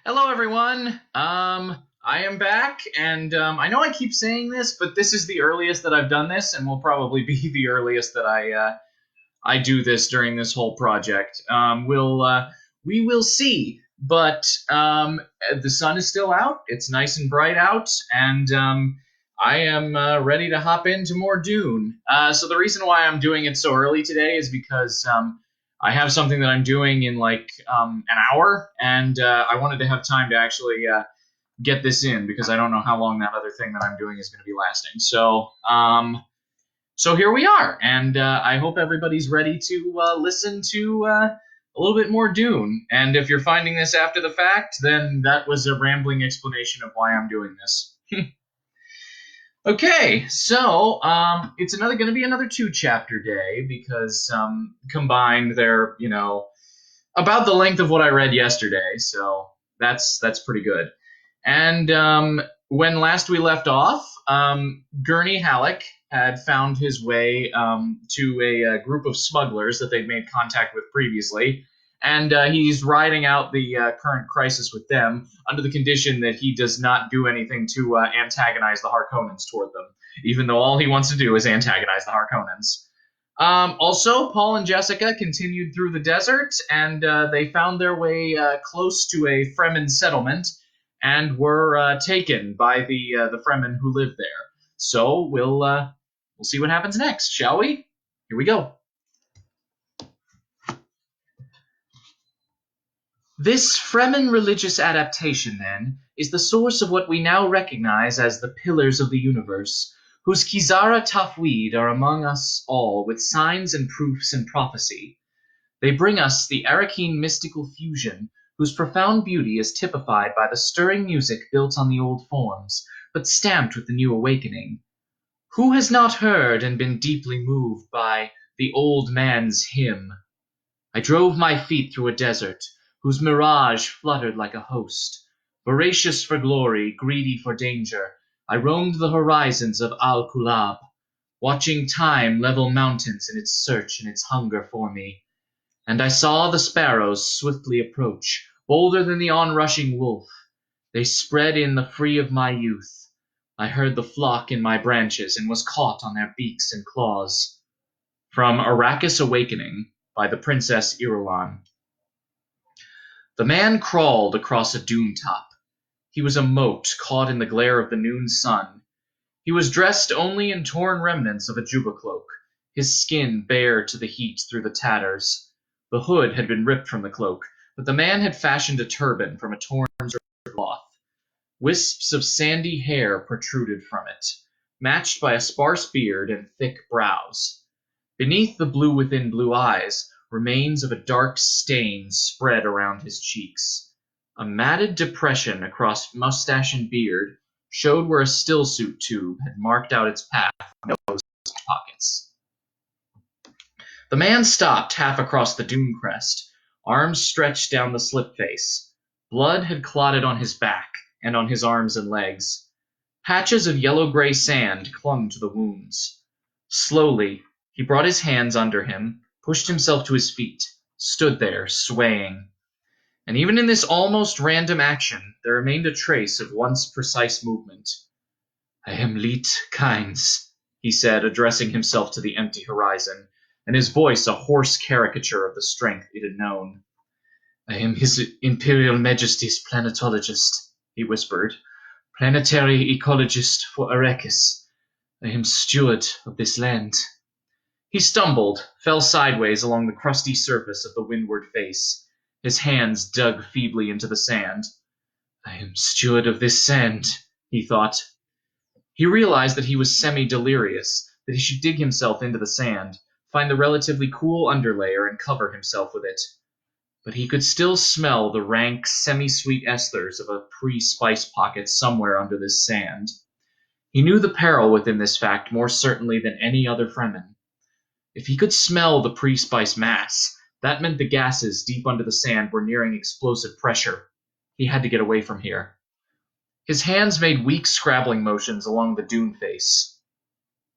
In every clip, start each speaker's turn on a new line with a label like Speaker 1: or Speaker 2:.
Speaker 1: Hello, everyone. I am back, and I know I keep saying this, but this is the earliest that I've done this, and will probably be the earliest that I do this during this whole project. We will see, but the sun is still out. It's nice and bright out, and I am ready to hop into more Dune. So the reason why I'm doing it so early today is because I have something that I'm doing in like an hour, and I wanted to have time to actually get this in because I don't know how long that other thing that I'm doing is going to be lasting. So here we are, and I hope everybody's ready to listen to a little bit more Dune. And if you're finding this after the fact, then that was a rambling explanation of why I'm doing this. Okay, so it's going to be another two-chapter day because combined they're about the length of what I read yesterday, so that's pretty good. And when last we left off, Gurney Halleck had found his way to a group of smugglers that they'd made contact with previously, and he's riding out the current crisis with them under the condition that he does not do anything to antagonize the Harkonnens toward them, even though all he wants to do is antagonize the Harkonnens. Also, Paul and Jessica continued through the desert, and they found their way close to a Fremen settlement, and were taken by the Fremen who lived there. So we'll see what happens next, shall we? Here we go. This Fremen religious adaptation, then, is the source of what we now recognize as the pillars of the universe, whose Kizara Tafwid are among us all with signs and proofs and prophecy. They bring us the Arakeen mystical fusion, whose profound beauty is typified by the stirring music built on the old forms, but stamped with the new awakening. Who has not heard and been deeply moved by the old man's hymn? I drove my feet through a desert, whose mirage fluttered like a host. Voracious for glory, greedy for danger, I roamed the horizons of Al-Kulab, watching time level mountains in its search and its hunger for me. And I saw the sparrows swiftly approach, bolder than the onrushing wolf. They spread in the free of my youth. I heard the flock in my branches and was caught on their beaks and claws. From Arrakis Awakening by the Princess Irulan. The man crawled across a dune top. He was a mote caught in the glare of the noon sun. He was dressed only in torn remnants of a juba cloak, his skin bare to the heat through the tatters. The hood had been ripped from the cloak, but the man had fashioned a turban from a torn cloth. Wisps of sandy hair protruded from it, matched by a sparse beard and thick brows. Beneath the blue within blue eyes, remains of a dark stain spread around his cheeks. A matted depression across mustache and beard showed where a stillsuit tube had marked out its path on nose pockets. The man stopped half across the dune crest, arms stretched down the slip face. Blood had clotted on his back and on his arms and legs. Patches of yellow-gray sand clung to the wounds. Slowly, he brought his hands under him, pushed himself to his feet, stood there, swaying. And even in this almost random action, there remained a trace of once precise movement. I am Leet Kynes, he said, addressing himself to the empty horizon, and his voice a hoarse caricature of the strength it had known. I am His Imperial Majesty's planetologist, he whispered, planetary ecologist for Arrakis. I am steward of this land. He stumbled, fell sideways along the crusty surface of the windward face. His hands dug feebly into the sand. I am steward of this sand, he thought. He realized that he was semi-delirious, that he should dig himself into the sand, find the relatively cool underlayer and cover himself with it. But he could still smell the rank, semi-sweet esters of a pre-spice pocket somewhere under this sand. He knew the peril within this fact more certainly than any other Fremen. If he could smell the pre-spice mass, that meant the gases deep under the sand were nearing explosive pressure. He had to get away from here. His hands made weak scrabbling motions along the dune face.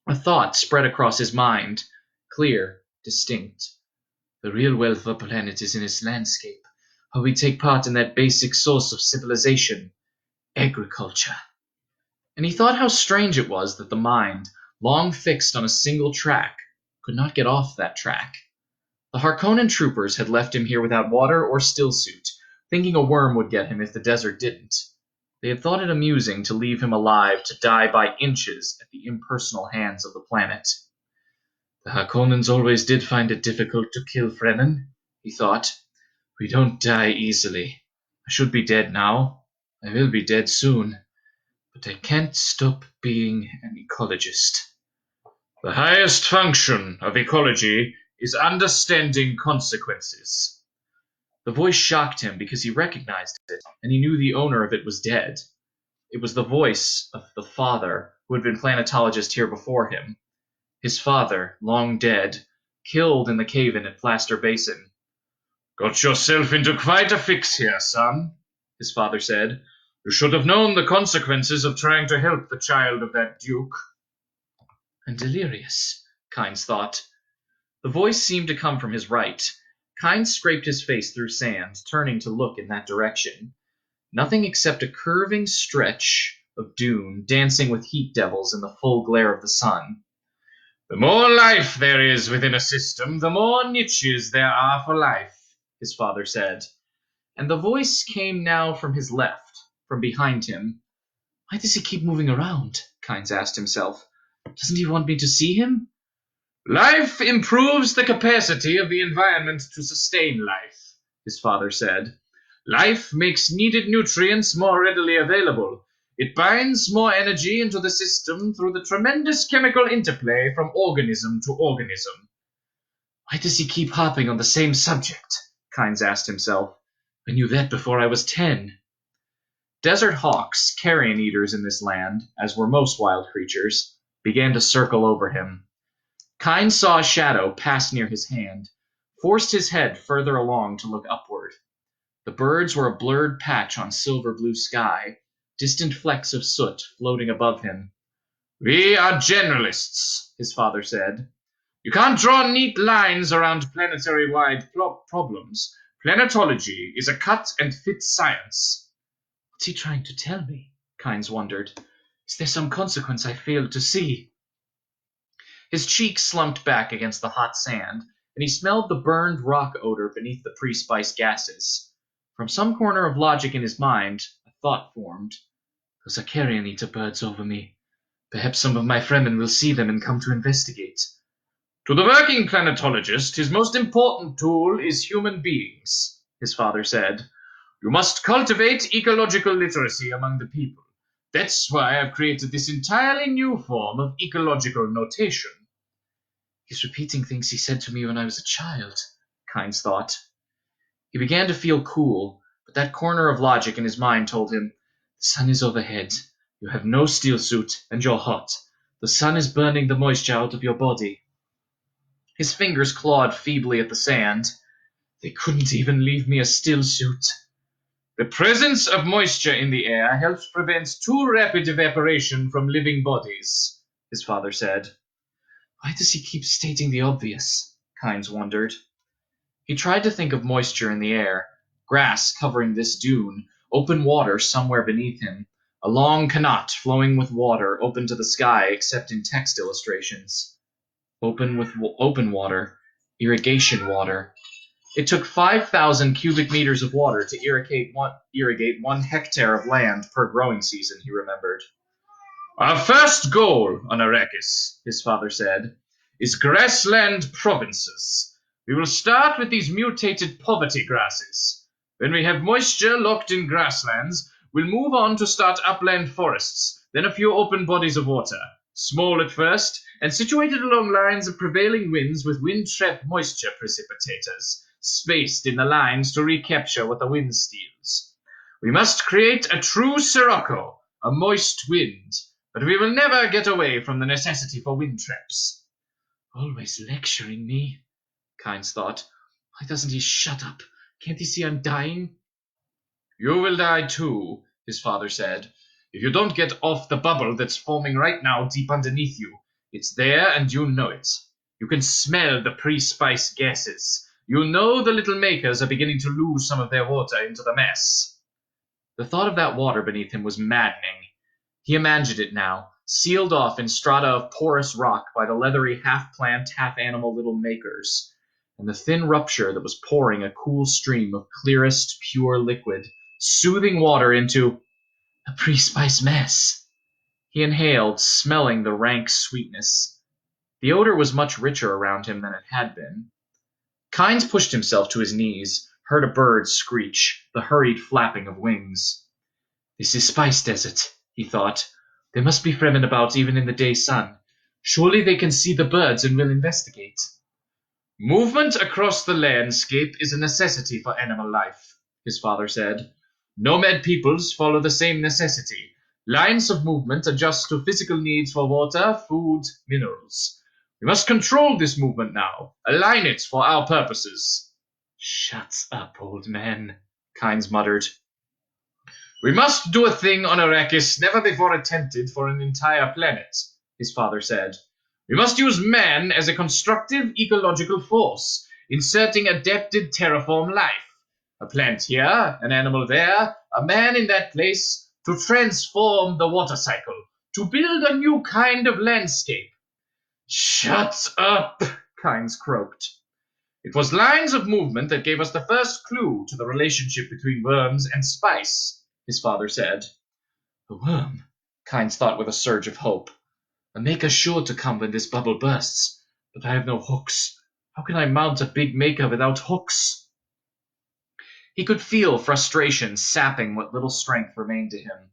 Speaker 1: A thought spread across his mind, clear, distinct. The real wealth of a planet is in its landscape. how we take part in that basic source of civilization, agriculture. And he thought how strange it was that the mind, long fixed on a single track, could not get off that track. The Harkonnen troopers had left him here without water or stillsuit, thinking a worm would get him if the desert didn't. They had thought it amusing to leave him alive to die by inches at the impersonal hands of the planet. The Harkonnens always did find it difficult to kill Fremen, he thought. We don't die easily. I should be dead now. I will be dead soon. But I can't stop being an ecologist. The highest function of ecology is understanding consequences. The voice shocked him because he recognized it, and he knew the owner of it was dead. It was the voice of the father who had been planetologist here before him. His father, long dead, killed in the cave-in at Plaster Basin. Got yourself into quite a fix here, son, his father said. You should have known the consequences of trying to help the child of that duke. And delirious, Kynes thought. The voice seemed to come from his right. Kynes scraped his face through sand, turning to look in that direction. Nothing except a curving stretch of dune dancing with heat devils in the full glare of the sun. The more life there is within a system, the more niches there are for life, his father said. And the voice came now from his left, from behind him. Why does he keep moving around? Kynes asked himself. Doesn't he want me to see him? Life improves the capacity of the environment to sustain life, his father said. Life makes needed nutrients more readily available. It binds more energy into the system through the tremendous chemical interplay from organism to organism. Why does he keep harping on the same subject? Kynes asked himself. I knew that before I was 10. Desert hawks, carrion eaters in this land, as were most wild creatures, began to circle over him. Kynes saw a shadow pass near his hand, forced his head further along to look upward. The birds were a blurred patch on silver-blue sky, distant flecks of soot floating above him. We are generalists, his father said. You can't draw neat lines around planetary-wide problems. Planetology is a cut-and-fit science. What's he trying to tell me? Kynes wondered. Is there some consequence I failed to see? His cheek slumped back against the hot sand, and he smelled the burned rock odor beneath the pre-spiced gases. From some corner of logic in his mind, a thought formed. Those are carrion eater birds over me. Perhaps some of my Fremen will see them and come to investigate. To the working planetologist, his most important tool is human beings, his father said. You must cultivate ecological literacy among the people. That's why I've created this entirely new form of ecological notation. He's repeating things he said to me when I was a child, Kynes thought. He began to feel cool, but that corner of logic in his mind told him, the sun is overhead. You have no steel suit, and you're hot. The sun is burning the moisture out of your body. His fingers clawed feebly at the sand. They couldn't even leave me a still suit. The presence of moisture in the air helps prevent too rapid evaporation from living bodies, his father said. Why does he keep stating the obvious? Kynes wondered. He tried to think of moisture in the air, grass covering this dune, open water somewhere beneath him, a long canot flowing with water open to the sky except in text illustrations. Open water, irrigation water. It took 5,000 cubic meters of water to irrigate 1 hectare of land per growing season, he remembered. Our first goal on Arrakis, his father said, is grassland provinces. We will start with these mutated poverty grasses. When we have moisture locked in grasslands, we'll move on to start upland forests, then a few open bodies of water, small at first, and situated along lines of prevailing winds with wind-trap moisture precipitators, spaced in the lines to recapture what the wind steals. We must create a true sirocco, a moist wind, but we will never get away from the necessity for wind traps. Always lecturing me, Kynes thought. Why doesn't he shut up? Can't he see I'm dying? You will die too, his father said, if you don't get off the bubble that's forming right now deep underneath you. It's there and you know it. You can smell the pre-spice gases. You know the little makers are beginning to lose some of their water into the mess. The thought of that water beneath him was maddening. He imagined it now, sealed off in strata of porous rock by the leathery half-plant, half-animal little makers, and the thin rupture that was pouring a cool stream of clearest, pure liquid, soothing water into a pre-spice mess. He inhaled, smelling the rank sweetness. The odor was much richer around him than it had been. Kynes pushed himself to his knees, heard a bird screech, the hurried flapping of wings. This is Spice Desert, he thought. There must be Fremen about even in the day sun. Surely they can see the birds and will investigate. Movement across the landscape is a necessity for animal life, his father said. Nomad peoples follow the same necessity. Lines of movement adjust to physical needs for water, food, minerals. We must control this movement now, align it for our purposes. Shut up, old man, Kynes muttered. We must do a thing on Arrakis never before attempted for an entire planet, his father said. We must use man as a constructive ecological force, inserting adapted terraform life. A plant here, an animal there, a man in that place, to transform the water cycle, to build a new kind of landscape. Shut up, Kynes croaked. It was lines of movement that gave us the first clue to the relationship between worms and spice, his father said. A worm, Kynes thought with a surge of hope. A maker sure to come when this bubble bursts, but I have no hooks. How can I mount a big maker without hooks? He could feel frustration sapping what little strength remained to him.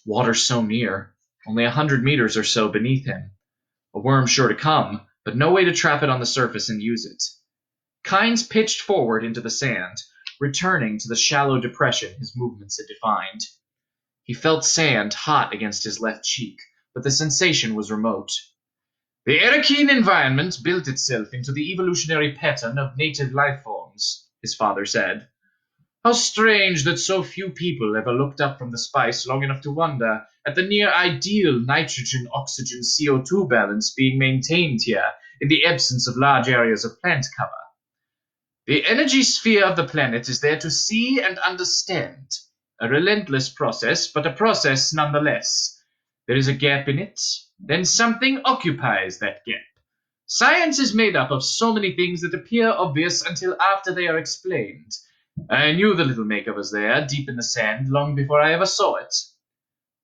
Speaker 1: Water so near, only 100 meters or so beneath him. A worm sure to come, but no way to trap it on the surface and use it. Kynes pitched forward into the sand, returning to the shallow depression his movements had defined. He felt sand hot against his left cheek, but the sensation was remote. The Arrakeen environment built itself into the evolutionary pattern of native life forms, his father said. How strange that so few people ever looked up from the spice long enough to wonder at the near-ideal nitrogen-oxygen CO2 balance being maintained here in the absence of large areas of plant cover. The energy sphere of the planet is there to see and understand. A relentless process, but a process nonetheless. There is a gap in it, then something occupies that gap. Science is made up of so many things that appear obvious until after they are explained. I knew the little maker was there, deep in the sand, long before I ever saw it.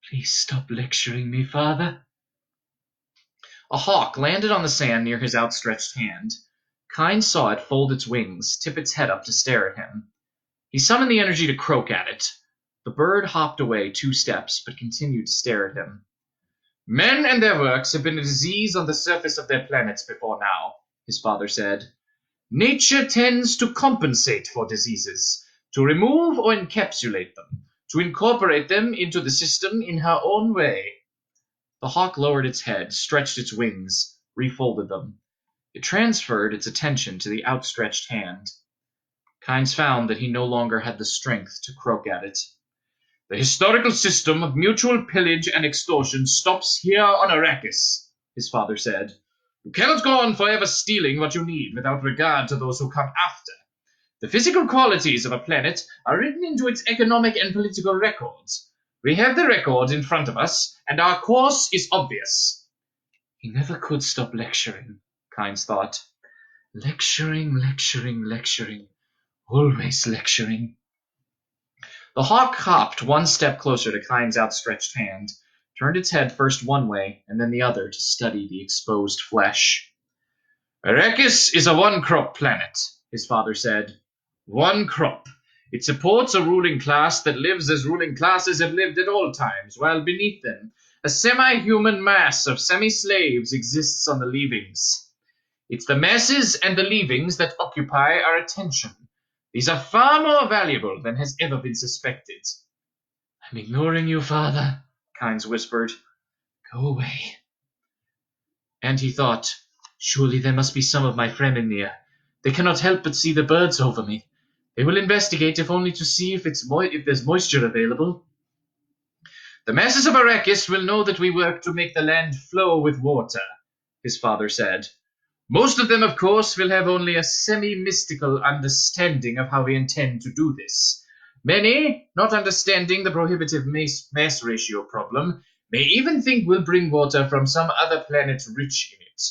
Speaker 1: Please stop lecturing me, father. A hawk landed on the sand near his outstretched hand. Kynes saw it fold its wings, tip its head up to stare at him. He summoned the energy to croak at it. The bird hopped away 2 steps, but continued to stare at him. Men and their works have been a disease on the surface of their planets before now, his father said. Nature tends to compensate for diseases, to remove or encapsulate them, to incorporate them into the system in her own way. The hawk lowered its head, stretched its wings, refolded them. It transferred its attention to the outstretched hand. Kynes found that he no longer had the strength to croak at it. The historical system of mutual pillage and extortion stops here on Arrakis, his father said. You cannot go on forever stealing what you need without regard to those who come after. The physical qualities of a planet are written into its economic and political records. We have the record in front of us, and our course is obvious. He never could stop lecturing, Kynes thought. Lecturing, lecturing, lecturing. Always lecturing. The hawk hopped 1 step closer to Kynes' outstretched hand, turned its head first one way and then the other to study the exposed flesh. Arrakis is a one-crop planet, his father said. One crop. It supports a ruling class that lives as ruling classes have lived at all times, while beneath them, a semi-human mass of semi-slaves exists on the leavings. It's the masses and the leavings that occupy our attention. These are far more valuable than has ever been suspected. I'm ignoring you, father, Kynes whispered. Go away. And he thought, surely there must be some of my Fremen near. They cannot help but see the birds over me. They will investigate if only to see if there's moisture available. The masses of Arrakis will know that we work to make the land flow with water, his father said. Most of them, of course, will have only a semi-mystical understanding of how we intend to do this. Many, not understanding the prohibitive mass ratio problem, may even think we'll bring water from some other planet rich in it.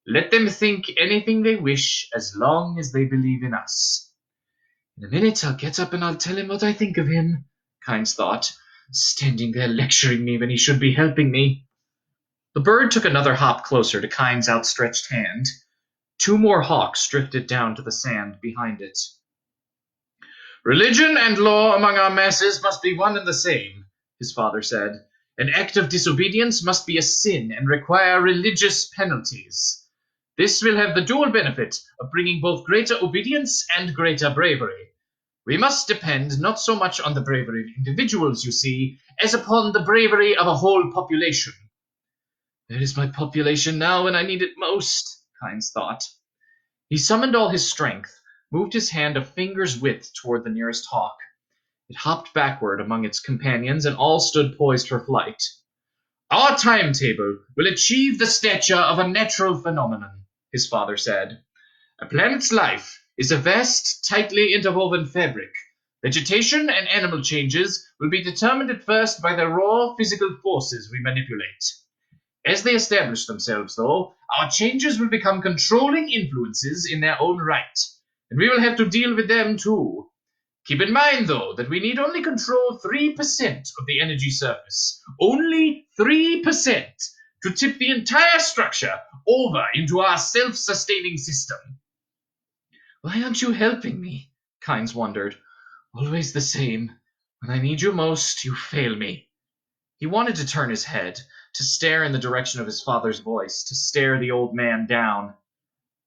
Speaker 1: Let them think anything they wish, as long as they believe in us. In a minute I'll get up and I'll tell him what I think of him, Kynes thought, standing there lecturing me when he should be helping me. The bird took another hop closer to Kynes' outstretched hand. 2 more hawks drifted down to the sand behind it. Religion and law among our masses must be one and the same, his father said. An act of disobedience must be a sin and require religious penalties. This will have the dual benefit of bringing both greater obedience and greater bravery. We must depend not so much on the bravery of individuals, you see, as upon the bravery of a whole population. There is my population now when I need it most, Kynes thought. He summoned all his strength, moved his hand a finger's width toward the nearest hawk. It hopped backward among its companions, and all stood poised for flight. Our timetable will achieve the stature of a natural phenomenon, his father said. A planet's life is a vast, tightly interwoven fabric. Vegetation and animal changes will be determined at first by the raw physical forces we manipulate. As they establish themselves, though, our changes will become controlling influences in their own right, and we will have to deal with them too. Keep in mind, though, that we need only control 3% of the energy surface. Only 3% to tip the entire structure over into our self-sustaining system. Why aren't you helping me? Kynes wondered. Always the same. When I need you most, you fail me. He wanted to turn his head, to stare in the direction of his father's voice, to stare the old man down.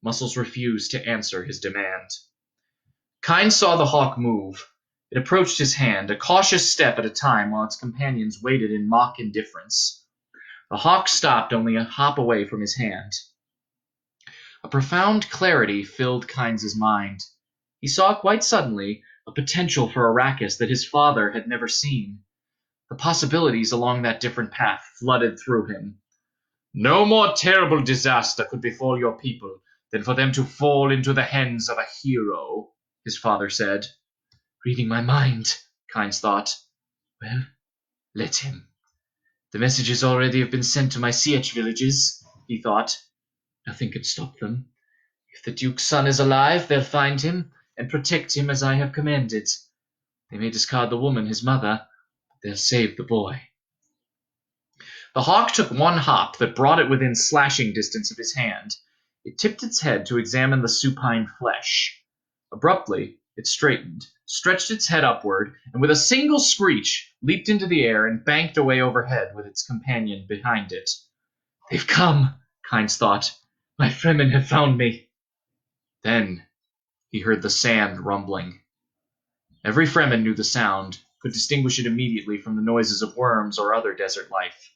Speaker 1: Muscles refused to answer his demand. Kynes saw the hawk move. It approached his hand, a cautious step at a time, while its companions waited in mock indifference. The hawk stopped only a hop away from his hand. A profound clarity filled Kynes' mind. He saw quite suddenly a potential for Arrakis that his father had never seen. The possibilities along that different path flooded through him. No more terrible disaster could befall your people than for them to fall into the hands of a hero, his father said. Reading my mind, Kynes thought. Well, let him. The messages already have been sent to my Sietch villages, he thought. Nothing can stop them. If the Duke's son is alive, they'll find him and protect him as I have commanded. They may discard the woman, his mother, but they'll save the boy. The hawk took 1 hop that brought it within slashing distance of his hand. It tipped its head to examine the supine flesh. Abruptly, it straightened, stretched its head upward, and with a single screech, leaped into the air and banked away overhead with its companion behind it. They've come, Kynes thought. My Fremen have found me. Then he heard the sand rumbling. Every Fremen knew the sound, could distinguish it immediately from the noises of worms or other desert life.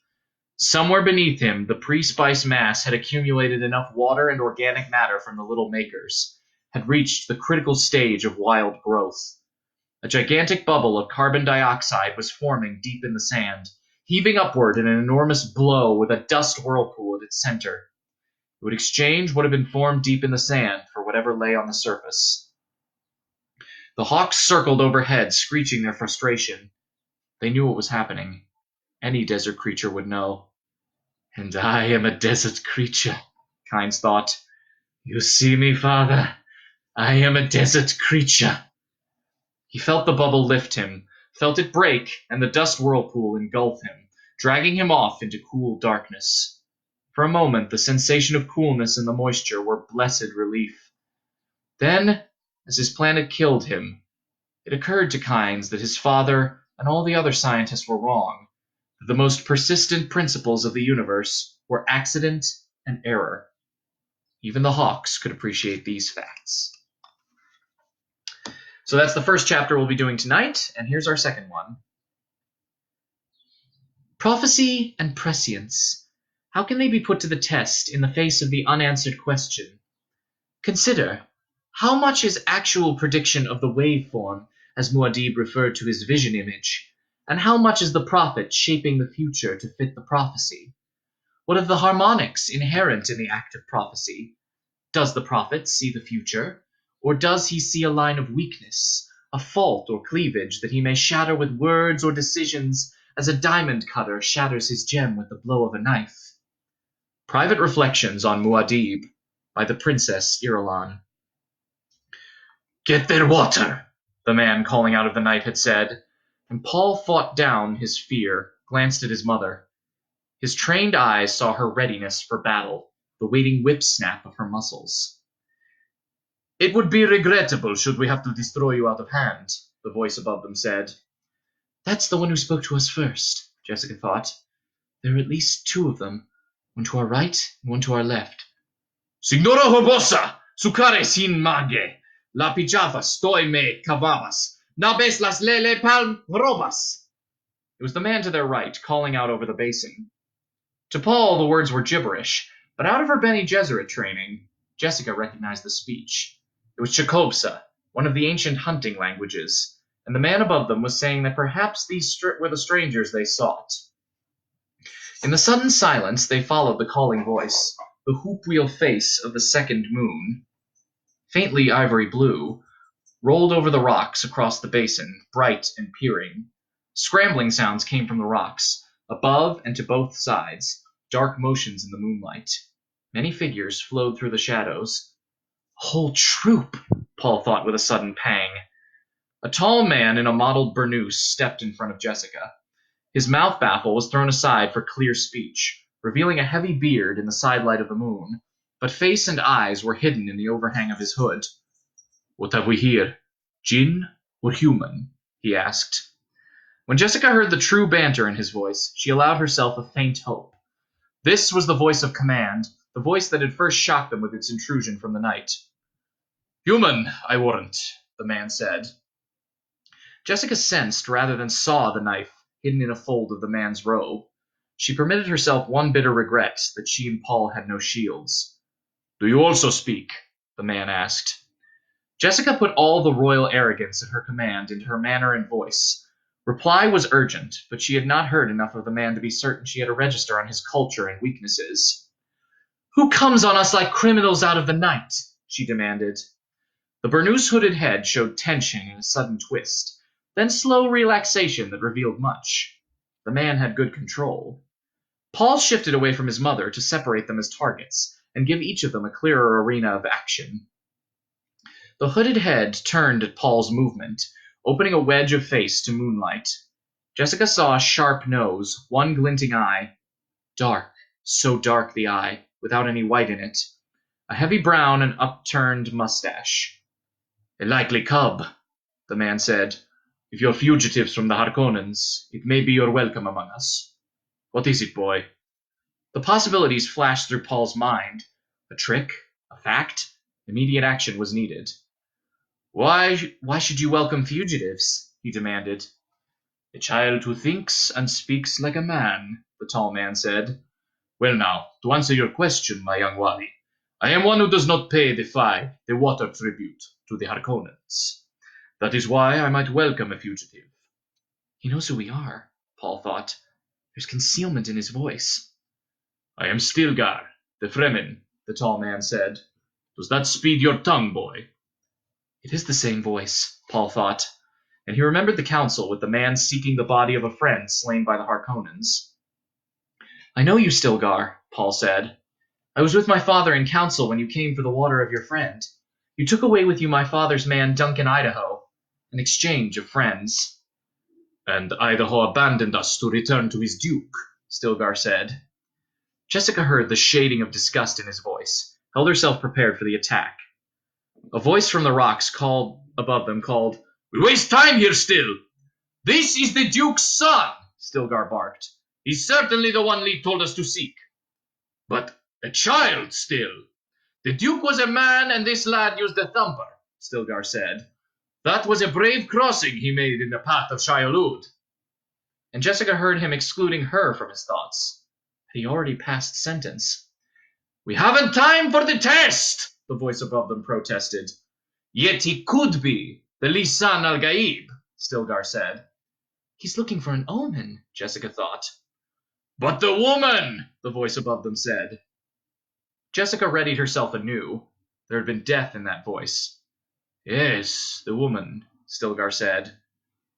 Speaker 1: Somewhere beneath him, the pre-spice mass had accumulated enough water and organic matter from the little makers, had reached the critical stage of wild growth. A gigantic bubble of carbon dioxide was forming deep in the sand, heaving upward in an enormous blow with a dust whirlpool at its center. It would exchange what had been formed deep in the sand for whatever lay on the surface. The hawks circled overhead, screeching their frustration. They knew what was happening. Any desert creature would know. And I am a desert creature, Kynes thought. You see me, father? I am a desert creature. He felt the bubble lift him, felt it break, and the dust whirlpool engulf him, dragging him off into cool darkness. For a moment, the sensation of coolness and the moisture were blessed relief. Then, as his planet killed him, it occurred to Kynes that his father and all the other scientists were wrong, that the most persistent principles of the universe were accident and error. Even the hawks could appreciate these facts. So that's the first chapter we'll be doing tonight, and here's our second one. Prophecy and prescience. How can they be put to the test in the face of the unanswered question? Consider, how much is actual prediction of the waveform, as Muad'Dib referred to his vision image, and how much is the prophet shaping the future to fit the prophecy? What of the harmonics inherent in the act of prophecy? Does the prophet see the future? Or does he see a line of weakness, a fault or cleavage that he may shatter with words or decisions as a diamond cutter shatters his gem with the blow of a knife? Private Reflections on Muad'Dib by the Princess Irulan. "Get their water," the man calling out of the night had said, and Paul fought down his fear, glanced at his mother. His trained eyes saw her readiness for battle, the waiting whip-snap of her muscles. "It would be regrettable should we have to destroy you out of hand," the voice above them said. That's the one who spoke to us first, Jessica thought. There are at least two of them, one to our right and one to our left. "Signora Horbosa, sucare sin mage, la pijavas toi me cavavas, nabes las lele palm robas." It was the man to their right, calling out over the basin. To Paul, the words were gibberish, but out of her Bene Gesserit training, Jessica recognized the speech. It was Chakobsa, one of the ancient hunting languages, and the man above them was saying that perhaps these were the strangers they sought. In the sudden silence, they followed the calling voice, the hoop-wheel face of the second moon, faintly ivory blue, rolled over the rocks across the basin, bright and peering. Scrambling sounds came from the rocks, above and to both sides, dark motions in the moonlight. Many figures flowed through the shadows. A whole troop, Paul thought with a sudden pang. A tall man in a mottled burnous stepped in front of Jessica. His mouth baffle was thrown aside for clear speech, revealing a heavy beard in the sidelight of the moon, but face and eyes were hidden in the overhang of his hood. "What have we here? Jinn or human?" he asked. When Jessica heard the true banter in his voice, she allowed herself a faint hope. This was the voice of command, the voice that had first shocked them with its intrusion from the night. "Human, I warrant," the man said. Jessica sensed rather than saw the knife hidden in a fold of the man's robe. She permitted herself one bitter regret that she and Paul had no shields. "Do you also speak?" the man asked. Jessica put all the royal arrogance at her command into her manner and voice. Reply was urgent, but she had not heard enough of the man to be certain she had a register on his culture and weaknesses. "Who comes on us like criminals out of the night?" she demanded. The burnous hooded head showed tension and a sudden twist, then slow relaxation that revealed much. The man had good control. Paul shifted away from his mother to separate them as targets and give each of them a clearer arena of action. The hooded head turned at Paul's movement, opening a wedge of face to moonlight. Jessica saw a sharp nose, one glinting eye. Dark, so dark the eye, without any white in it. A heavy brown and upturned mustache. "A likely cub," the man said. "If you're fugitives from the Harkonnens, it may be you're welcome among us. What is it, boy?" The possibilities flashed through Paul's mind. A trick? A fact? Immediate action was needed. Why should you welcome fugitives?" he demanded. "A child who thinks and speaks like a man," the tall man said. "Well now, to answer your question, my young wali, I am one who does not pay the water tribute to the Harkonnens. That is why I might welcome a fugitive." He knows who we are, Paul thought. There's concealment in his voice. "I am Stilgar, the Fremen," the tall man said. "Does that speed your tongue, boy?" It is the same voice, Paul thought, and he remembered the council with the man seeking the body of a friend slain by the Harkonnens. "I know you, Stilgar," Paul said. "I was with my father in council when you came for the water of your friend. You took away with you my father's man Duncan Idaho, an exchange of friends." "And Idaho abandoned us to return to his duke," Stilgar said. Jessica heard the shading of disgust in his voice, held herself prepared for the attack. A voice from the rocks above them called, "We waste time here still." "This is the Duke's son," Stilgar barked. "He's certainly the one Lee told us to seek." "But a child still." "The Duke was a man and this lad used a thumper," Stilgar said. "That was a brave crossing he made in the path of Shai-Hulud." And Jessica heard him excluding her from his thoughts. Had he already passed sentence? "We haven't time for the test," the voice above them protested. "Yet he could be the Lisan al-Gaib," Stilgar said. "He's looking for an omen," Jessica thought. "But the woman," the voice above them said. Jessica readied herself anew. There had been death in that voice. Yes, the woman, Stilgar said.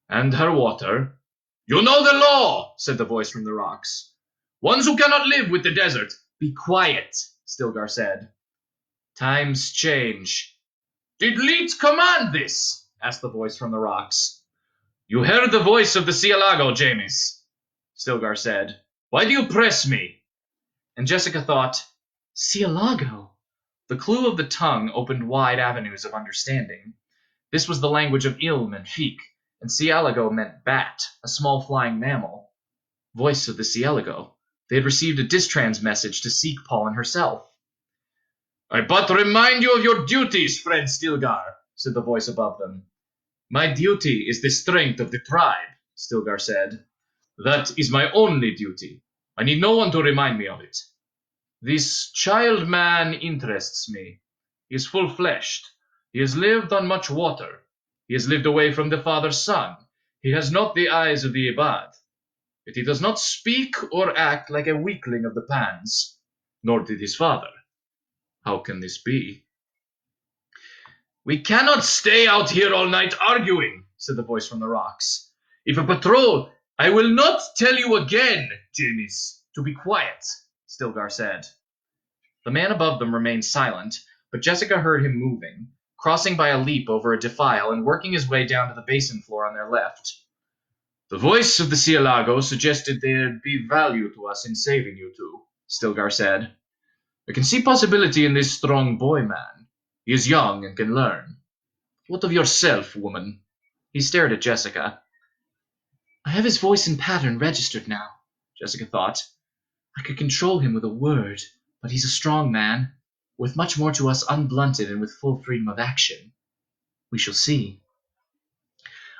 Speaker 1: And her water. You know the law, said the voice from the rocks. Ones who cannot live with the desert. Be quiet, Stilgar said. Times change. Did Leet command this? Asked the voice from the rocks. You heard the voice of the Cielago, James, Stilgar said. Why do you press me? And Jessica thought, Cielago. The clue of the tongue opened wide avenues of understanding. This was the language of Ilm and Feek, and Cielago meant bat, a small flying mammal. Voice of the Cielago. They had received a distrans message to seek Paul and herself. I but remind you of your duties, friend Stilgar, said the voice above them. My duty is the strength of the tribe, Stilgar said. That is my only duty. I need no one to remind me of it. This child man interests me. He is full-fleshed. He has lived on much water. He has lived away from the father's son. He has not the eyes of the Ibad. Yet he does not speak or act like a weakling of the Pans, nor did his father. How can this be? We cannot stay out here all night arguing, said the voice from the rocks. If a patrol, I will not tell you again, James, to be quiet, Stilgar said. The man above them remained silent, but Jessica heard him moving, crossing by a leap over a defile and working his way down to the basin floor on their left. The voice of the Cielago suggested there'd be value to us in saving you two, Stilgar said. I can see possibility in this strong boy man. He is young and can learn. What of yourself, woman? He stared at Jessica. I have his voice and pattern registered now, Jessica thought. I could control him with a word, but he's a strong man, worth much more to us unblunted and with full freedom of action. We shall see.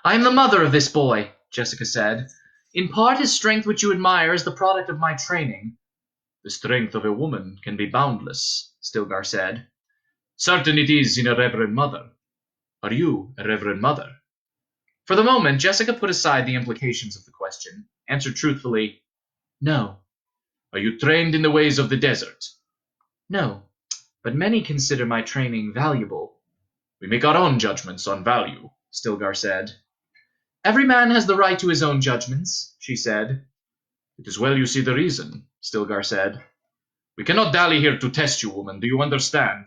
Speaker 1: I am the mother of this boy, Jessica said. In part his strength which you admire is the product of my training. The strength of a woman can be boundless, Stilgar said. Certain it is in a reverend mother. Are you a reverend mother? For the moment, Jessica put aside the implications of the question, answered truthfully, No. Are you trained in the ways of the desert? No, but many consider my training valuable. We make our own judgments on value, Stilgar said. Every man has the right to his own judgments, she said. It is well you see the reason, Stilgar said. We cannot dally here to test you, woman, do you understand?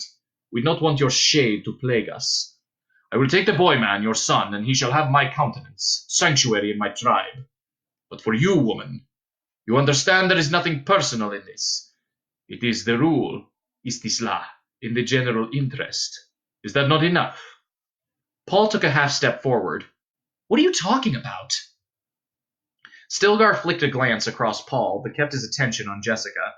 Speaker 1: We do not want your shade to plague us. I will take the boy man, your son, and he shall have my countenance, sanctuary in my tribe. But for you, woman, you understand there is nothing personal in this. It is the rule, istisla, in the general interest. Is that not enough? Paul took a half-step forward. What are you talking about? Stilgar flicked a glance across Paul, but kept his attention on Jessica.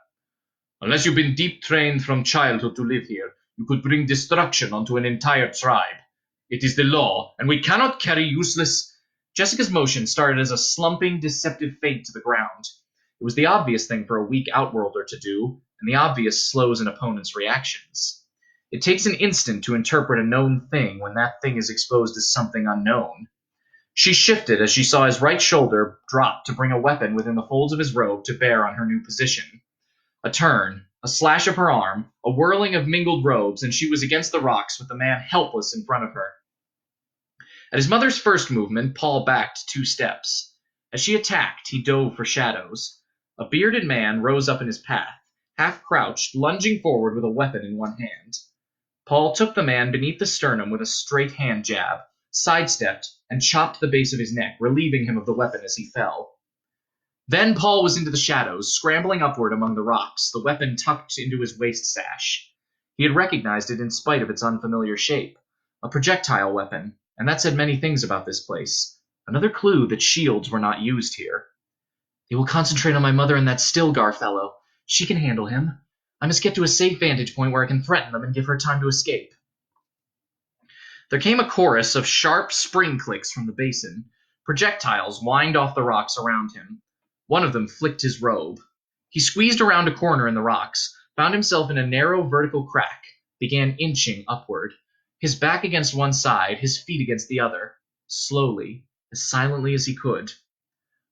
Speaker 1: Unless you've been deep trained from childhood to live here, you could bring destruction onto an entire tribe. It is the law, and we cannot carry useless... Jessica's motion started as a slumping, deceptive feint to the ground. It was the obvious thing for a weak outworlder to do, and the obvious slows an opponent's reactions. It takes an instant to interpret a known thing when that thing is exposed as something unknown. She shifted as she saw his right shoulder drop to bring a weapon within the folds of his robe to bear on her new position. A turn, a slash of her arm, a whirling of mingled robes, and she was against the rocks with the man helpless in front of her. At his mother's first movement, Paul backed 2 steps. As she attacked, he dove for shadows. A bearded man rose up in his path, half-crouched, lunging forward with a weapon in one hand. Paul took the man beneath the sternum with a straight hand jab, sidestepped, and chopped the base of his neck, relieving him of the weapon as he fell. Then Paul was into the shadows, scrambling upward among the rocks, the weapon tucked into his waist sash. He had recognized it in spite of its unfamiliar shape. A projectile weapon, and that said many things about this place. Another clue that shields were not used here. They will concentrate on my mother and that Stilgar fellow. She can handle him. I must get to a safe vantage point where I can threaten them and give her time to escape. There came a chorus of sharp spring clicks from the basin. Projectiles whined off the rocks around him. One of them flicked his robe. He squeezed around a corner in the rocks, found himself in a narrow vertical crack, began inching upward, his back against one side, his feet against the other, slowly, as silently as he could.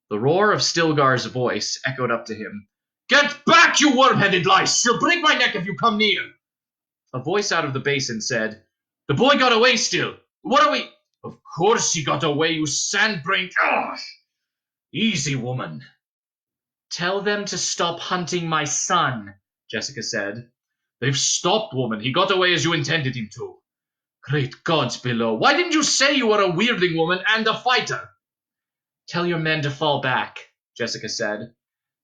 Speaker 1: The roar of Stilgar's voice echoed up to him. Get back, you worm-headed lice! She'll break my neck if you come near! A voice out of the basin said, "The boy got away still. What are we—" "Of course he got away, you sand-brained— Ugh! Easy, woman." "Tell them to stop hunting my son," Jessica said. "They've stopped, woman. He got away as you intended him to." "Great gods below. Why didn't you say you were a weirdling woman and a fighter?" "Tell your men to fall back," Jessica said.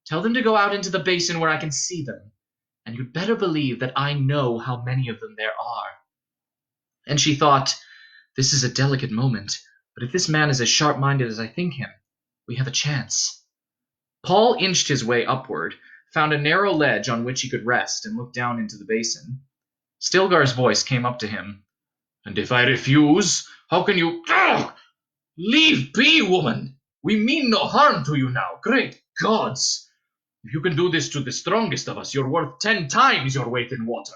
Speaker 1: "Tell them to go out into the basin where I can see them. And you'd better believe that I know how many of them there are." And she thought, this is a delicate moment, but if this man is as sharp-minded as I think him, we have a chance. Paul inched his way upward, found a narrow ledge on which he could rest, and looked down into the basin. Stilgar's voice came up to him. "And if I refuse, how can you— Ugh! Leave be, woman! We mean no harm to you now. Great gods! If you can do this to the strongest of us, you're worth 10 times your weight in water."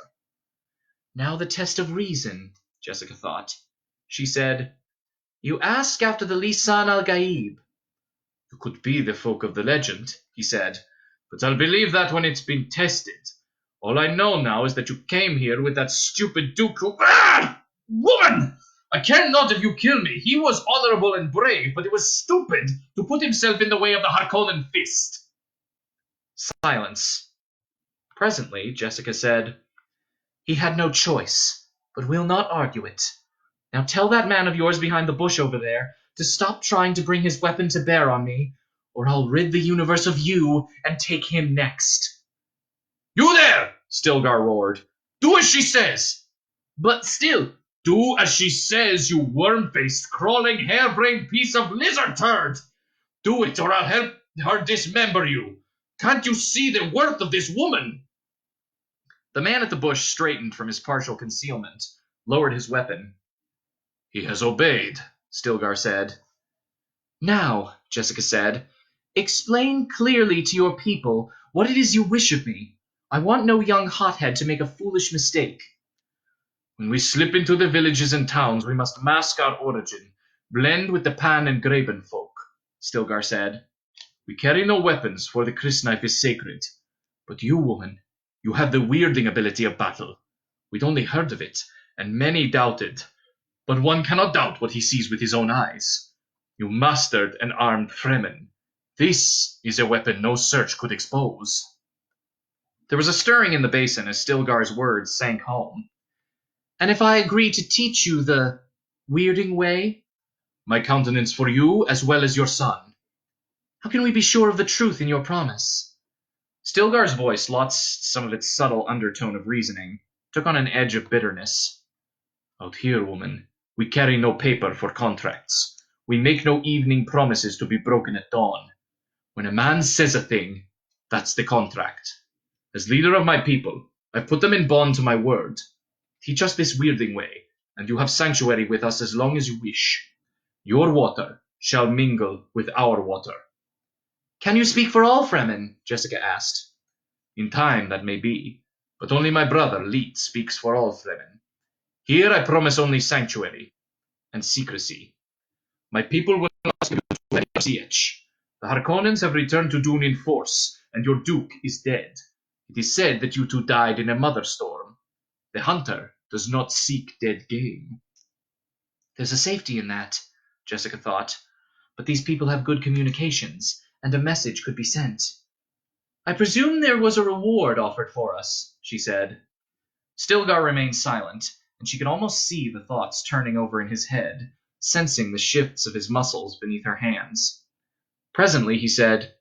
Speaker 1: Now the test of reason, Jessica thought. She said, "You ask after the Lisan al-Gaib." "You could be the folk of the legend," he said, "but I'll believe that when it's been tested. All I know now is that you came here with that stupid Duke who— Ah! Woman! I care not if you kill me. He was honorable and brave, but it was stupid to put himself in the way of the Harkonnen fist." Silence. Presently, Jessica said, "He had no choice, but we'll not argue it. Now tell that man of yours behind the bush over there to stop trying to bring his weapon to bear on me, or I'll rid the universe of you and take him next." "You there!" Stilgar roared. "Do as she says!" "But still—" "Do as she says, you worm-faced, crawling, hair-brained piece of lizard turd! Do it, or I'll help her dismember you! Can't you see the worth of this woman?" The man at the bush straightened from his partial concealment, lowered his weapon. "He has obeyed," Stilgar said. "Now," Jessica said, "explain clearly to your people what it is you wish of me. I want no young hothead to make a foolish mistake." "When we slip into the villages and towns, we must mask our origin, blend with the Pan and Graben folk," Stilgar said. "We carry no weapons, for the crysknife is sacred. But you, woman, you have the weirding ability of battle. We'd only heard of it, and many doubted. But one cannot doubt what he sees with his own eyes. You mastered an armed Fremen. This is a weapon no search could expose." There was a stirring in the basin as Stilgar's words sank home. "And if I agree to teach you the weirding way?" "My countenance for you as well as your son." "How can we be sure of the truth in your promise?" Stilgar's voice lost some of its subtle undertone of reasoning, took on an edge of bitterness. "Out here, woman, we carry no paper for contracts. We make no evening promises to be broken at dawn. When a man says a thing, that's the contract. As leader of my people, I've put them in bond to my word. Teach us this weirding way, and you have sanctuary with us as long as you wish. Your water shall mingle with our water." "Can you speak for all Fremen?" Jessica asked. "In time, that may be, but only my brother, Leet, speaks for all Fremen. Here I promise only sanctuary and secrecy. My people will not give you to any Sietch. The Harkonnens have returned to Dune in force, and your duke is dead. It is said that you two died in a mother storm. The hunter does not seek dead game." There's a safety in that, Jessica thought. But these people have good communications, and a message could be sent. "I presume there was a reward offered for us," she said. Stilgar remained silent, and she could almost see the thoughts turning over in his head, sensing the shifts of his muscles beneath her hands. Presently he said,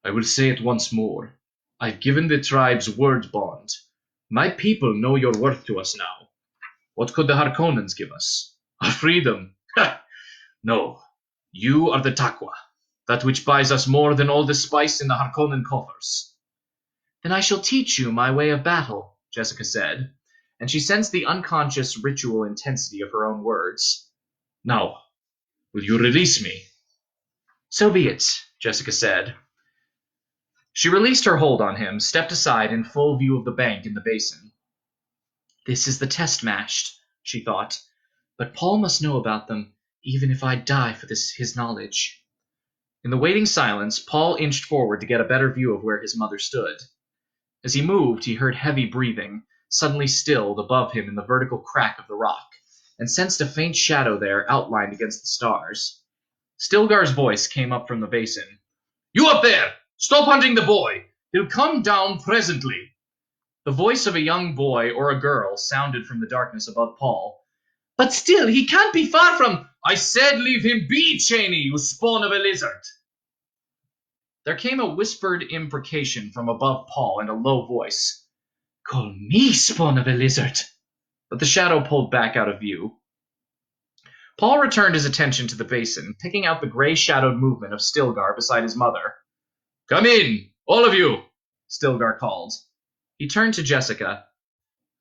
Speaker 1: "I will say it once more. I've given the tribe's word bond. My people know your worth to us now. What could the Harkonnens give us? Our freedom? Ha! No. You are the Taqwa, that which buys us more than all the spice in the Harkonnen coffers." "Then I shall teach you my way of battle," Jessica said, and she sensed the unconscious ritual intensity of her own words. "Now, will you release me?" "So be it," Jessica said. She released her hold on him, stepped aside in full view of the bank in the basin. This is the test mashed, she thought, but Paul must know about them, even if I die for his knowledge. In the waiting silence, Paul inched forward to get a better view of where his mother stood. As he moved, he heard heavy breathing, suddenly stilled above him in the vertical crack of the rock, and sensed a faint shadow there outlined against the stars. Stilgar's voice came up from the basin. "You up there! Stop hunting the boy! He'll come down presently." The voice of a young boy or a girl sounded from the darkness above Paul. "But still, he can't be far from—" "I said leave him be, Cheney, you spawn of a lizard!" There came a whispered imprecation from above Paul in a low voice. "Call me spawn of a lizard!" But the shadow pulled back out of view. Paul returned his attention to the basin, picking out the gray-shadowed movement of Stilgar beside his mother. "Come in, all of you," Stilgar called. He turned to Jessica.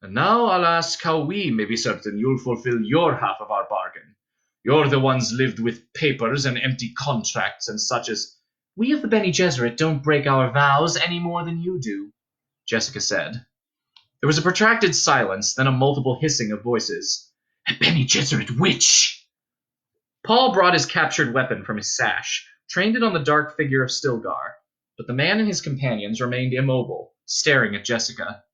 Speaker 1: "And now I'll ask how we may be certain you'll fulfill your half of our bargain. You're the ones lived with papers and empty contracts and such as—" "We of the Bene Gesserit don't break our vows any more than you do," Jessica said. There was a protracted silence, then a multiple hissing of voices. "A Bene Gesserit witch!" Paul brought his captured weapon from his sash, trained it on the dark figure of Stilgar, but the man and his companions remained immobile, staring at Jessica.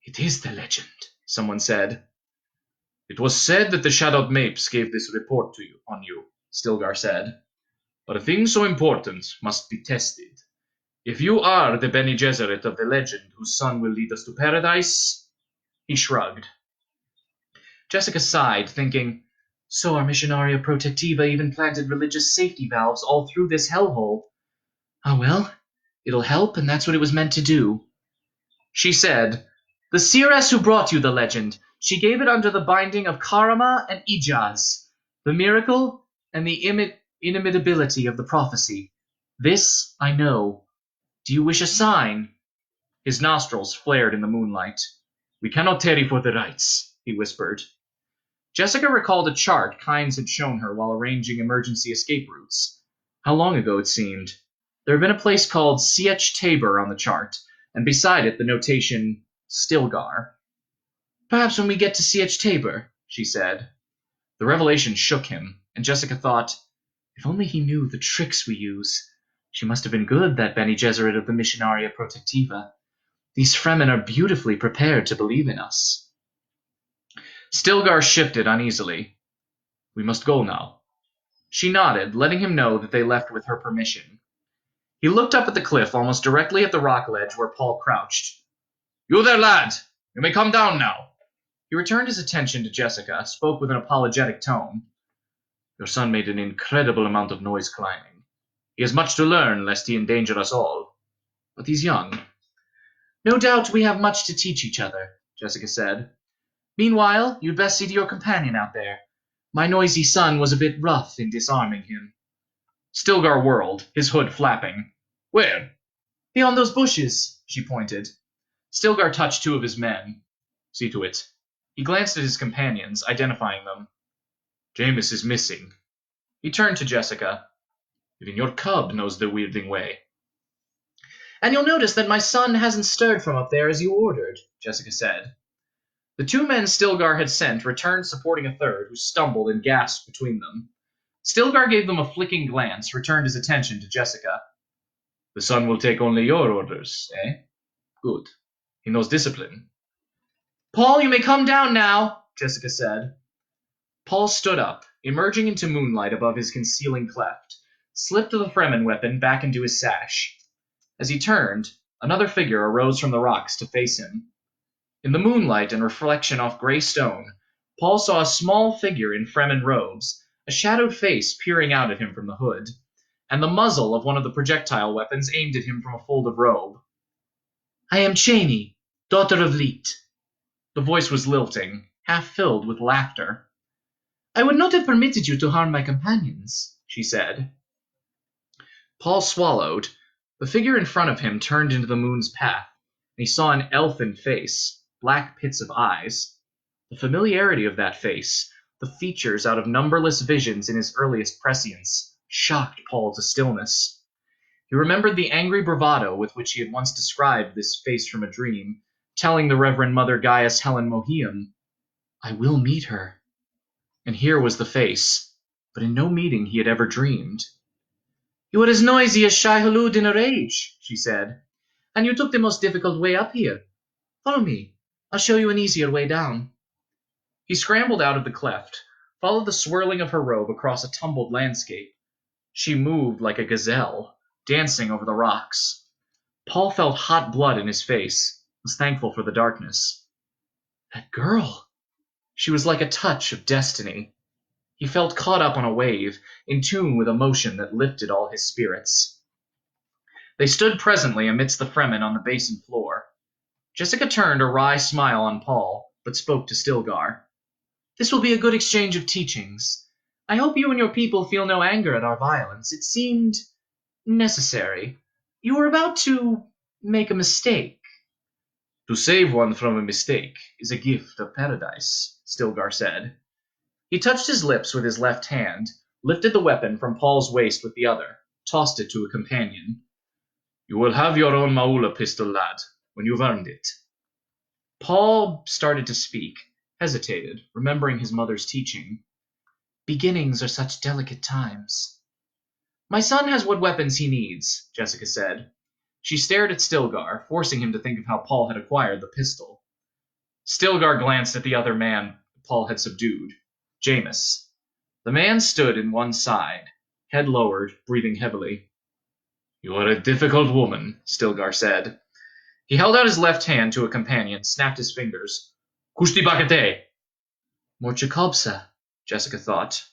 Speaker 1: "It is the legend," someone said. "It was said that the Shadowed Mapes gave this report on you," Stilgar said. "But a thing so important must be tested. If you are the Bene Gesserit of the legend whose son will lead us to paradise—" He shrugged. Jessica sighed, thinking, "So our Missionaria Protectiva even planted religious safety valves all through this hellhole. Ah well, it'll help, and that's what it was meant to do." She said, "The seeress who brought you the legend, she gave it under the binding of Karama and Ijaz, the miracle and the inimitability of the prophecy. This I know. Do you wish a sign?" His nostrils flared in the moonlight. "We cannot tarry for the rites," he whispered. Jessica recalled a chart Kynes had shown her while arranging emergency escape routes. How long ago it seemed. There had been a place called Sietch Tabor on the chart, and beside it the notation, Stilgar. "Perhaps when we get to Sietch Tabor," she said. The revelation shook him, and Jessica thought, if only he knew the tricks we use. She must have been good, that Bene Gesserit of the Missionaria Protectiva. These Fremen are beautifully prepared to believe in us. Stilgar shifted uneasily. "We must go now." She nodded, letting him know that they left with her permission. He looked up at the cliff almost directly at the rock ledge where Paul crouched. "You there, lad! You may come down now." He returned his attention to Jessica, spoke with an apologetic tone. "Your son made an incredible amount of noise climbing. He has much to learn, lest he endanger us all. But he's young." "No doubt we have much to teach each other," Jessica said. "Meanwhile, you'd best see to your companion out there. My noisy son was a bit rough in disarming him." Stilgar whirled, his hood flapping. "Where?" "Beyond those bushes," she pointed. Stilgar touched two of his men. "See to it." He glanced at his companions, identifying them. "Jameis is missing." He turned to Jessica. "Even your cub knows the weirding way." "And you'll notice that my son hasn't stirred from up there as you ordered," Jessica said. The two men Stilgar had sent returned supporting a third, who stumbled and gasped between them. Stilgar gave them a flicking glance, returned his attention to Jessica. "The son will take only your orders, eh? Good. He knows discipline." "Paul, you may come down now," Jessica said. Paul stood up, emerging into moonlight above his concealing cleft, slipped the Fremen weapon back into his sash. As he turned, another figure arose from the rocks to face him. In the moonlight and reflection off gray stone, Paul saw a small figure in Fremen robes, a shadowed face peering out at him from the hood, and the muzzle of one of the projectile weapons aimed at him from a fold of robe. "I am Cheney, daughter of Leet." The voice was lilting, half filled with laughter. "I would not have permitted you to harm my companions," she said. Paul swallowed. The figure in front of him turned into the moon's path, and he saw an elfin face, black pits of eyes. The familiarity of that face, the features out of numberless visions in his earliest prescience, shocked Paul to stillness. He remembered the angry bravado with which he had once described this face from a dream, telling the Reverend Mother Gaius Helen Mohiam, "I will meet her." And here was the face, but in no meeting he had ever dreamed. "You were as noisy as Shai Hulud in a rage," she said, "and you took the most difficult way up here. Follow me. I'll show you an easier way down. He scrambled out of the cleft, followed the swirling of her robe across a tumbled landscape. She moved like a gazelle, dancing over the rocks. Paul felt hot blood in his face, was thankful for the darkness. That girl! She was like a touch of destiny. He felt caught up on a wave, in tune with emotion that lifted all his spirits. They stood presently amidst the Fremen on the basin floor. Jessica turned a wry smile on Paul, but spoke to Stilgar. This will be a good exchange of teachings. I hope you and your people feel no anger at our violence. It seemed necessary. You were about to make a mistake. To save one from a mistake is a gift of paradise, Stilgar said. He touched his lips with his left hand, lifted the weapon from Paul's waist with the other, tossed it to a companion. You will have your own Maula pistol, lad, when you've earned it. Paul started to speak, hesitated, remembering his mother's teaching. Beginnings are such delicate times. My son has what weapons he needs, Jessica said. She stared at Stilgar, forcing him to think of how Paul had acquired the pistol. Stilgar glanced at the other man Paul had subdued, Jameis. The man stood in one side, head lowered, breathing heavily. You are a difficult woman, Stilgar said. He held out his left hand to a companion, snapped his fingers. Kushti bakate! More Jacobsa, Jessica thought.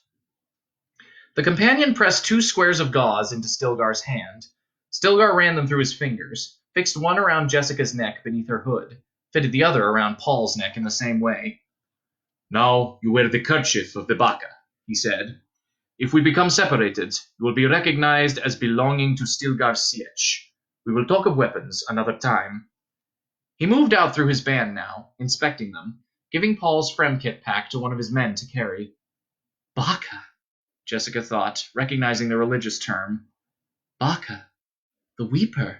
Speaker 1: The companion pressed 2 squares of gauze into Stilgar's hand. Stilgar ran them through his fingers, fixed one around Jessica's neck beneath her hood, fitted the other around Paul's neck in the same way. Now you wear the kerchief of the Baka, he said. If we become separated, you will be recognized as belonging to Stilgar Sietch. We will talk of weapons another time. He moved out through his band now, inspecting them, giving Paul's Fremkit pack to one of his men to carry. Baka, Jessica thought, recognizing the religious term. Baka, the Weeper.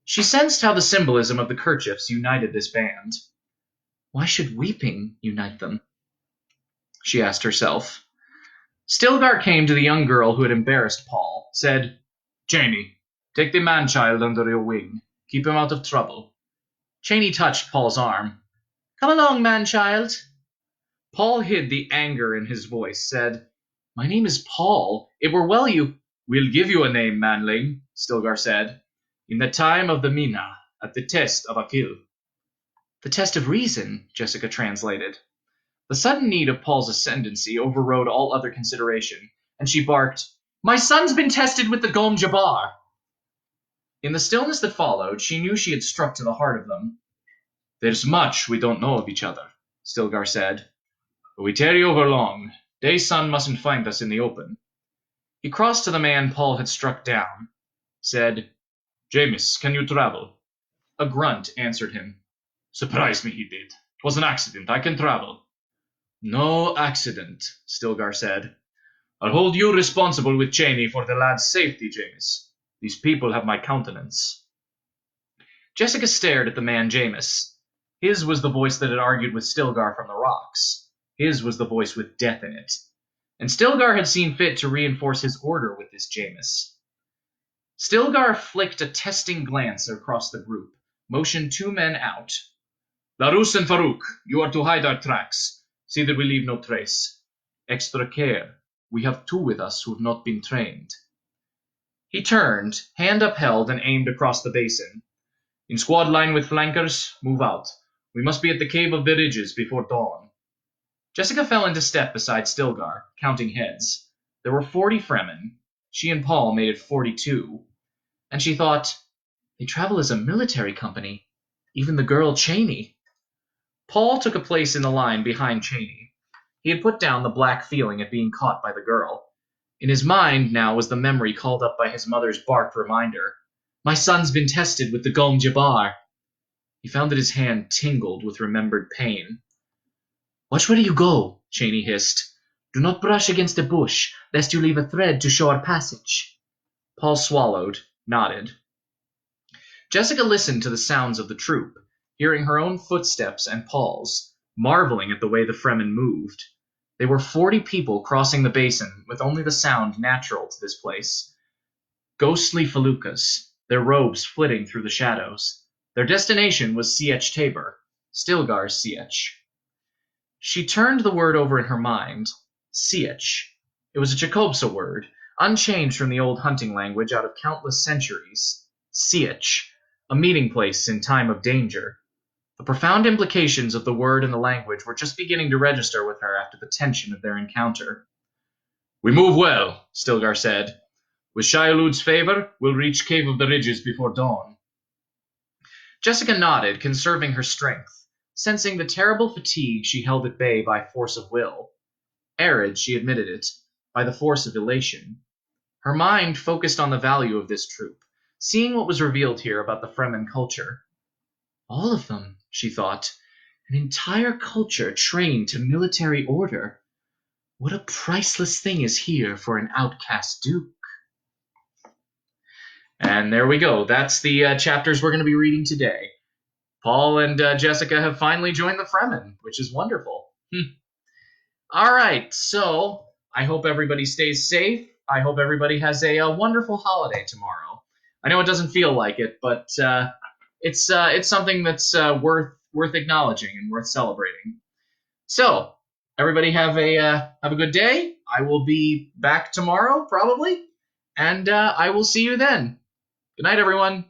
Speaker 1: She sensed how the symbolism of the kerchiefs united this band. Why should weeping unite them? She asked herself. Stilgar came to the young girl who had embarrassed Paul, said, Janie, take the man-child under your wing. Keep him out of trouble. Janie touched Paul's arm. Come along, man-child. Paul hid the anger in his voice, said, My name is Paul. It were well you— We'll give you a name, manling, Stilgar said. In the time of the Mina, at the test of Akil. The test of reason, Jessica translated. The sudden need of Paul's ascendancy overrode all other consideration, and she barked, My son's been tested with the Gom Jabbar. In the stillness that followed, she knew she had struck to the heart of them. There's much we don't know of each other, Stilgar said. But we tarry over long. Day's sun mustn't find us in the open. He crossed to the man Paul had struck down, said, Jameis, can you travel? A grunt answered him. Surprised me he did. 'Twas an accident. I can travel. No accident, Stilgar said. I'll hold you responsible with Cheney for the lad's safety, Jameis. These people have my countenance. Jessica stared at the man Jameis. His was the voice that had argued with Stilgar from the rocks. His was the voice with death in it. And Stilgar had seen fit to reinforce his order with this Jameis. Stilgar flicked a testing glance across the group, motioned 2 men out. Larus and Farouk, you are to hide our tracks. See that we leave no trace. Extra care. We have 2 with us who have not been trained. He turned, hand upheld, and aimed across the basin. In squad line with flankers, move out. We must be at the Cave of the Ridges before dawn. Jessica fell into step beside Stilgar, counting heads. There were 40 Fremen. She and Paul made it 42. And she thought, they travel as a military company. Even the girl Cheney. Paul took a place in the line behind Cheney. He had put down the black feeling at being caught by the girl. In his mind now was the memory called up by his mother's barked reminder. My son's been tested with the Gom Jabbar. He found that his hand tingled with remembered pain. Watch where you go, Cheney hissed. Do not brush against a bush, lest you leave a thread to show our passage. Paul swallowed, nodded. Jessica listened to the sounds of the troop, hearing her own footsteps and Paul's, marveling at the way the Fremen moved. They were 40 people crossing the basin with only the sound natural to this place. Ghostly feluccas, their robes flitting through the shadows. Their destination was Sietch Tabor, Stilgar Sietch. She turned the word over in her mind. Sietch. It was a Jacobsa word, unchanged from the old hunting language out of countless centuries. Sietch, a meeting place in time of danger. The profound implications of the word and the language were just beginning to register with her after the tension of their encounter. "We move well," Stilgar said. "With Shai-Hulud's favor, we'll reach Cave of the Ridges before dawn." Jessica nodded, conserving her strength, sensing the terrible fatigue she held at bay by force of will. Arid, she admitted it, by the force of elation. Her mind focused on the value of this troop, seeing what was revealed here about the Fremen culture. All of them, she thought, an entire culture trained to military order. What a priceless thing is here for an outcast duke. And there we go. That's the chapters we're going to be reading today. Paul and Jessica have finally joined the Fremen, which is wonderful. All right, so I hope everybody stays safe. I hope everybody has a wonderful holiday tomorrow. I know it doesn't feel like it, but it's something that's worth acknowledging and worth celebrating. So everybody have a good day. I will be back tomorrow probably, and I will see you then. Good night, everyone.